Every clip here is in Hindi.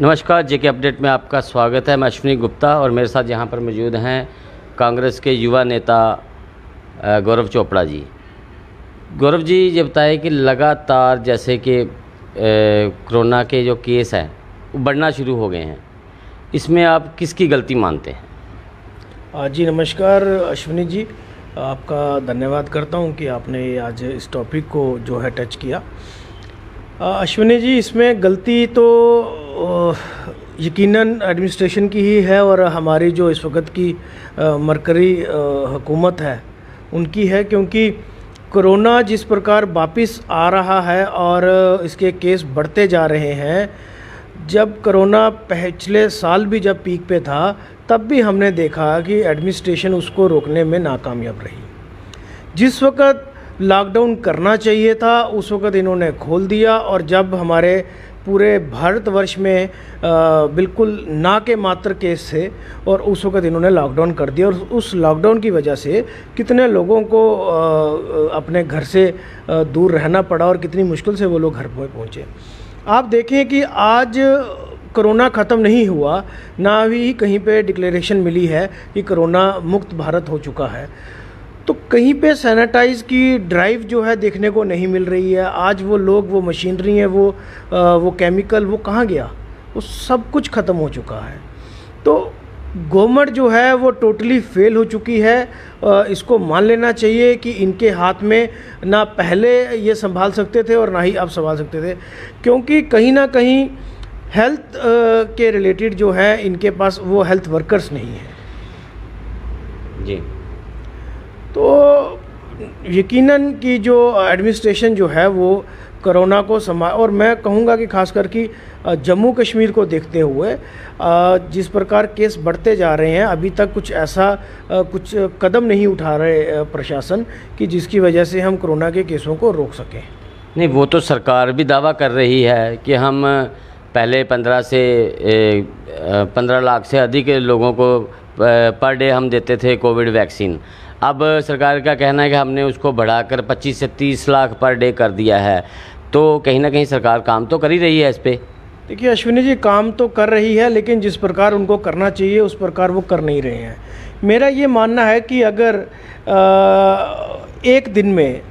नमस्कार, जेके अपडेट में आपका स्वागत है। मैं अश्विनी गुप्ता और मेरे साथ यहाँ पर मौजूद हैं कांग्रेस के युवा नेता गौरव चोपड़ा जी। गौरव जी, ये बताएं कि लगातार जैसे कि कोरोना के जो केस हैं वो बढ़ना शुरू हो गए हैं, इसमें आप किसकी गलती मानते हैं? जी नमस्कार अश्विनी जी, आपका धन्यवाद करता हूँ कि आपने आज इस टॉपिक को जो है टच किया। अश्विनी जी, इसमें गलती तो यकीनन एडमिनिस्ट्रेशन की ही है और हमारी जो इस वक्त की मरकरी हुकूमत है उनकी है, क्योंकि कोरोना जिस प्रकार वापस आ रहा है और इसके केस बढ़ते जा रहे हैं। जब कोरोना पिछले साल भी जब पीक पे था तब भी हमने देखा कि एडमिनिस्ट्रेशन उसको रोकने में नाकामयाब रही। जिस वक्त लॉकडाउन करना चाहिए था उस वक्त इन्होंने खोल दिया, और जब हमारे पूरे भारतवर्ष में बिल्कुल ना के मात्र केस थे और उस वक्त इन्होंने लॉकडाउन कर दिया, और उस लॉकडाउन की वजह से कितने लोगों को अपने घर से दूर रहना पड़ा और कितनी मुश्किल से वो लोग घर पहुँचे। आप देखें कि आज कोरोना ख़त्म नहीं हुआ, ना ही कहीं पे डिक्लेरेशन मिली है कि कोरोना मुक्त भारत हो चुका है। तो कहीं पे सैनिटाइज़ की ड्राइव जो है देखने को नहीं मिल रही है। आज वो लोग, वो मशीनरी है, वो केमिकल, वो कहाँ गया? वो सब कुछ ख़त्म हो चुका है। तो गवर्नमेंट जो है वो टोटली फेल हो चुकी है। इसको मान लेना चाहिए कि इनके हाथ में ना पहले ये संभाल सकते थे और ना ही अब संभाल सकते थे, क्योंकि कहीं ना कहीं हेल्थ के रिलेटेड जो है इनके पास वो हेल्थ वर्कर्स नहीं है जी। तो यकीनन कि जो एडमिनिस्ट्रेशन जो है वो कोरोना को संभाल, और मैं कहूँगा कि खासकर कि जम्मू कश्मीर को देखते हुए जिस प्रकार केस बढ़ते जा रहे हैं, अभी तक कुछ ऐसा कुछ कदम नहीं उठा रहे प्रशासन कि जिसकी वजह से हम कोरोना के केसों को रोक सकें। नहीं, वो तो सरकार भी दावा कर रही है कि हम पहले 15 लाख से अधिक लोगों को पर डे हम देते थे कोविड वैक्सीन। अब सरकार का कहना है कि हमने उसको बढ़ाकर 25 से 30 लाख पर डे कर दिया है। तो कहीं ना कहीं सरकार काम तो कर ही रही है इस पर। देखिए अश्विनी जी, काम तो कर रही है, लेकिन जिस प्रकार उनको करना चाहिए उस प्रकार वो कर नहीं रहे हैं। मेरा ये मानना है कि अगर एक दिन में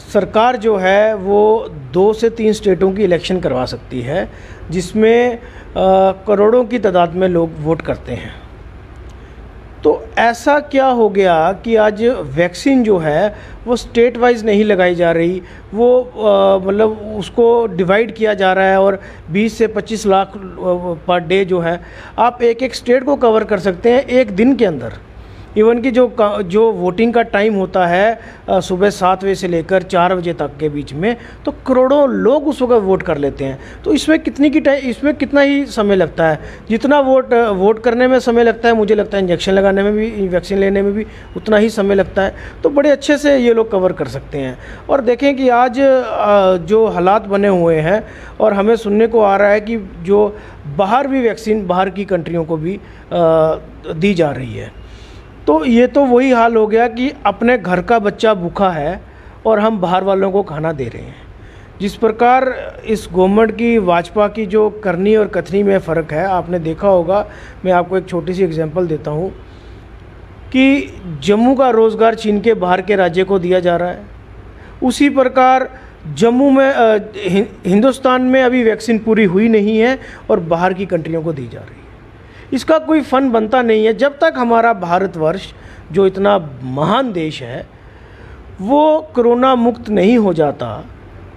सरकार जो है वो 2 से 3 स्टेटों की इलेक्शन करवा सकती है, जिसमें करोड़ों की तादाद में लोग वोट करते हैं। तो ऐसा क्या हो गया कि आज वैक्सीन जो है वो स्टेट वाइज नहीं लगाई जा रही, वो मतलब उसको डिवाइड किया जा रहा है, और 20 से 25 लाख पर डे जो है आप एक स्टेट को कवर कर सकते हैं एक दिन के अंदर। इवन कि जो वोटिंग का टाइम होता है सुबह 7 बजे से लेकर 4 बजे तक के बीच में, तो करोड़ों लोग उस वक्त वोट कर लेते हैं। तो इसमें इसमें कितना ही समय लगता है? जितना वोट करने में समय लगता है, मुझे लगता है इंजेक्शन लगाने में भी, वैक्सीन लेने में भी उतना ही समय लगता है। तो बड़े अच्छे से ये लोग कवर कर सकते हैं। और देखें कि आज जो हालात बने हुए हैं, और हमें सुनने को आ रहा है कि जो बाहर भी वैक्सीन बाहर की कंट्रियों को भी दी जा रही है। तो ये तो वही हाल हो गया कि अपने घर का बच्चा भूखा है और हम बाहर वालों को खाना दे रहे हैं। जिस प्रकार इस गवर्नमेंट की, भाजपा की जो करनी और कथनी में फ़र्क है, आपने देखा होगा। मैं आपको एक छोटी सी एग्जांपल देता हूँ कि जम्मू का रोज़गार छीन के बाहर के राज्य को दिया जा रहा है। उसी प्रकार जम्मू में हिंदुस्तान में अभी वैक्सीन पूरी हुई नहीं है और बाहर की कंट्रियों को दी जा रही है। इसका कोई फ़न बनता नहीं है। जब तक हमारा भारतवर्ष जो इतना महान देश है वो कोरोना मुक्त नहीं हो जाता,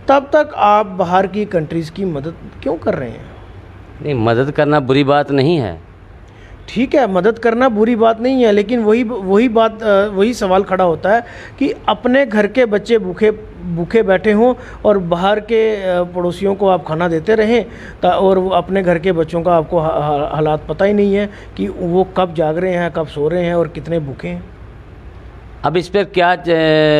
तब तक आप बाहर की कंट्रीज़ की मदद क्यों कर रहे हैं? नहीं, मदद करना बुरी बात नहीं है। ठीक है, मदद करना बुरी बात नहीं है, लेकिन वही सवाल खड़ा होता है कि अपने घर के बच्चे भूखे बैठे हों और बाहर के पड़ोसियों को आप खाना देते रहें, और अपने घर के बच्चों का आपको हालात पता ही नहीं है कि वो कब जाग रहे हैं, कब सो रहे हैं और कितने भूखे हैं। अब इस पर क्या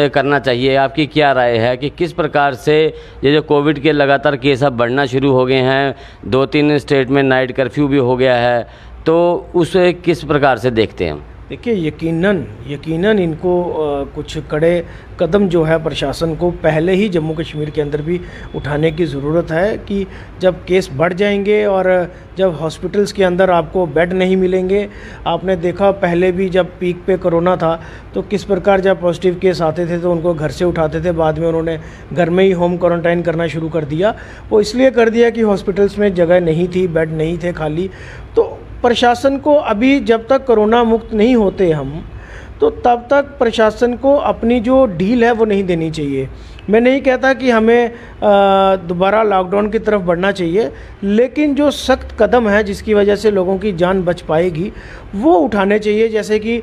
करना चाहिए? आपकी क्या राय है कि किस प्रकार से ये जो कोविड के लगातार केस अब बढ़ना शुरू हो गए हैं, 2-3 स्टेट में नाइट कर्फ्यू भी हो गया है, तो उसे किस प्रकार से देखते हैं हम? देखिए, यकीनन इनको कुछ कड़े कदम जो है प्रशासन को पहले ही जम्मू कश्मीर के अंदर भी उठाने की ज़रूरत है कि जब केस बढ़ जाएंगे और जब हॉस्पिटल्स के अंदर आपको बेड नहीं मिलेंगे। आपने देखा पहले भी जब पीक पे कोरोना था तो किस प्रकार जब पॉजिटिव केस आते थे तो उनको घर से उठाते थे, बाद में उन्होंने घर में ही होम क्वारंटाइन करना शुरू कर दिया। वो इसलिए कर दिया कि हॉस्पिटल्स में जगह नहीं थी, बेड नहीं थे खाली। तो प्रशासन को अभी जब तक कोरोना मुक्त नहीं होते हम, तो तब तक प्रशासन को अपनी जो डील है वो नहीं देनी चाहिए। मैं नहीं कहता कि हमें दोबारा लॉकडाउन की तरफ बढ़ना चाहिए, लेकिन जो सख्त कदम है जिसकी वजह से लोगों की जान बच पाएगी वो उठाने चाहिए। जैसे कि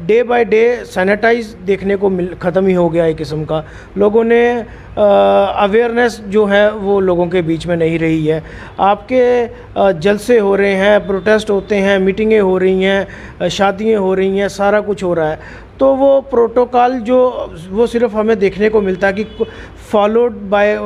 डे बाय डे सैनिटाइज देखने को ख़त्म ही हो गया एक किस्म का। लोगों ने अवेयरनेस जो है वो लोगों के बीच में नहीं रही है। आपके जलसे हो रहे हैं, प्रोटेस्ट होते हैं, मीटिंगें हो रही हैं, शादियाँ हो रही हैं, सारा कुछ हो रहा है। तो वो प्रोटोकॉल जो वो सिर्फ हमें देखने को मिलता है कि फॉलोड बाय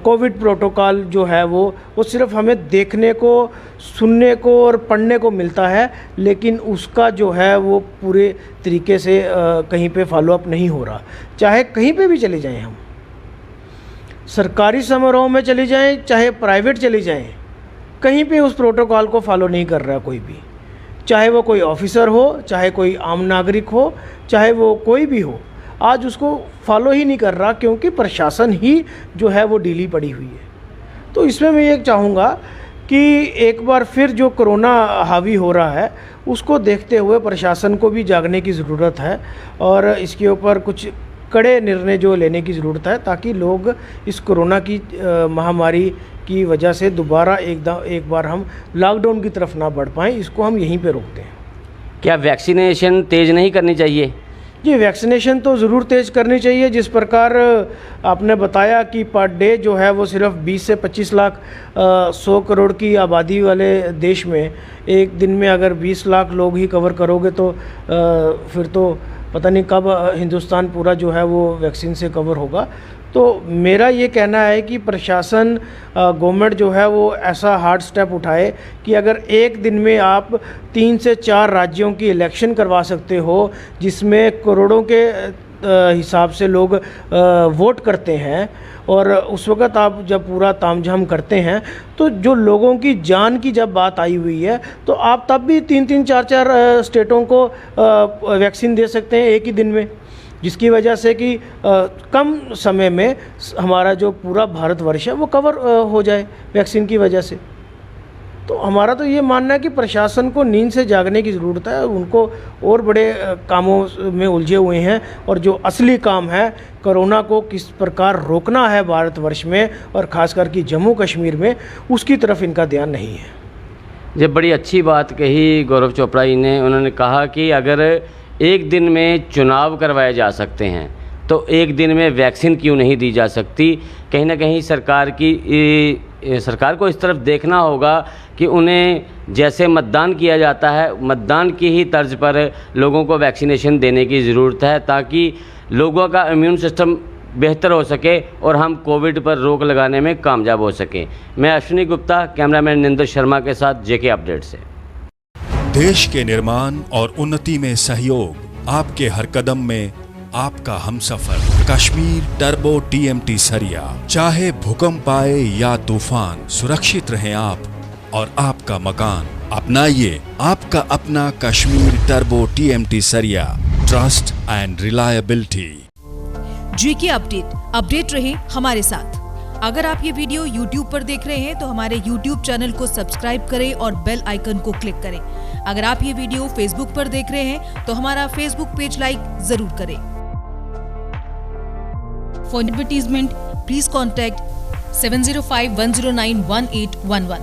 कोविड प्रोटोकॉल जो है वो सिर्फ हमें देखने को, सुनने को और पढ़ने को मिलता है, लेकिन उसका जो है वो पूरे तरीके से कहीं पे फॉलोअप नहीं हो रहा। चाहे कहीं पे भी चले जाएं, हम सरकारी समारोह में चले जाएं, चाहे प्राइवेट चले जाएं, कहीं पे उस प्रोटोकॉल को फॉलो नहीं कर रहा कोई भी। चाहे वो कोई ऑफिसर हो, चाहे कोई आम नागरिक हो, चाहे वो कोई भी हो, आज उसको फॉलो ही नहीं कर रहा, क्योंकि प्रशासन ही जो है वो ढीली पड़ी हुई है। तो इसमें मैं ये चाहूँगा कि एक बार फिर जो कोरोना हावी हो रहा है उसको देखते हुए प्रशासन को भी जागने की ज़रूरत है और इसके ऊपर कुछ कड़े निर्णय जो लेने की ज़रूरत है, ताकि लोग इस कोरोना की महामारी की वजह से दोबारा एक बार हम लॉकडाउन की तरफ ना बढ़ पाएँ। इसको हम यहीं पे रोकते हैं। क्या वैक्सीनेशन तेज़ नहीं करनी चाहिए? जी, वैक्सीनेशन तो ज़रूर तेज़ करनी चाहिए। जिस प्रकार आपने बताया कि पर डे जो है वो सिर्फ 20 से 25 लाख 100 करोड़ की आबादी वाले देश में एक दिन में अगर 20 लाख लोग ही कवर करोगे तो फिर तो पता नहीं कब हिंदुस्तान पूरा जो है वो वैक्सीन से कवर होगा। तो मेरा ये कहना है कि प्रशासन, गवर्नमेंट जो है वो ऐसा हार्ड स्टेप उठाए कि अगर एक दिन में आप 3 से 4 राज्यों की इलेक्शन करवा सकते हो जिसमें करोड़ों के हिसाब से लोग वोट करते हैं, और उस वक़्त आप जब पूरा तामझाम करते हैं, तो जो लोगों की जान की जब बात आई हुई है तो आप तब भी 3-3, 4-4 स्टेटों को वैक्सीन दे सकते हैं एक ही दिन में, जिसकी वजह से कि कम समय में हमारा जो पूरा भारतवर्ष है वो कवर हो जाए वैक्सीन की वजह से। तो हमारा तो ये मानना है कि प्रशासन को नींद से जागने की ज़रूरत है। उनको और बड़े कामों में उलझे हुए हैं, और जो असली काम है कोरोना को किस प्रकार रोकना है भारतवर्ष में और ख़ासकर कि जम्मू कश्मीर में, उसकी तरफ इनका ध्यान नहीं है। जब बड़ी अच्छी बात कही गौरव चोपड़ा जी ने, उन्होंने कहा कि अगर एक दिन में चुनाव करवाए जा सकते हैं तो एक दिन में वैक्सीन क्यों नहीं दी जा सकती। कहीं ना कहीं सरकार को इस तरफ देखना होगा कि उन्हें जैसे मतदान किया जाता है, मतदान की ही तर्ज पर लोगों को वैक्सीनेशन देने की ज़रूरत है, ताकि लोगों का इम्यून सिस्टम बेहतर हो सके और हम कोविड पर रोक लगाने में कामयाब हो सकें। मैं अश्विनी गुप्ता, कैमरामैन निंदर शर्मा के साथ जेके अपडेट से। देश के निर्माण और उन्नति में सहयोग, आपके हर कदम में आपका हमसफर। कश्मीर टर्बो TMT सरिया। चाहे भूकंप आए या तूफान, सुरक्षित रहें आप और आपका मकान। अपनाइए आपका अपना कश्मीर टर्बो TMT सरिया। Trust and reliability. JK update रहे हमारे साथ। अगर आप ये वीडियो YouTube पर देख रहे हैं तो हमारे YouTube चैनल को सब्सक्राइब करें और बेल आइकन को क्लिक करें। अगर आप ये वीडियो Facebook पर देख रहे हैं तो हमारा Facebook पेज लाइक जरूर करें। For advertisement, please contact 705-109-1811.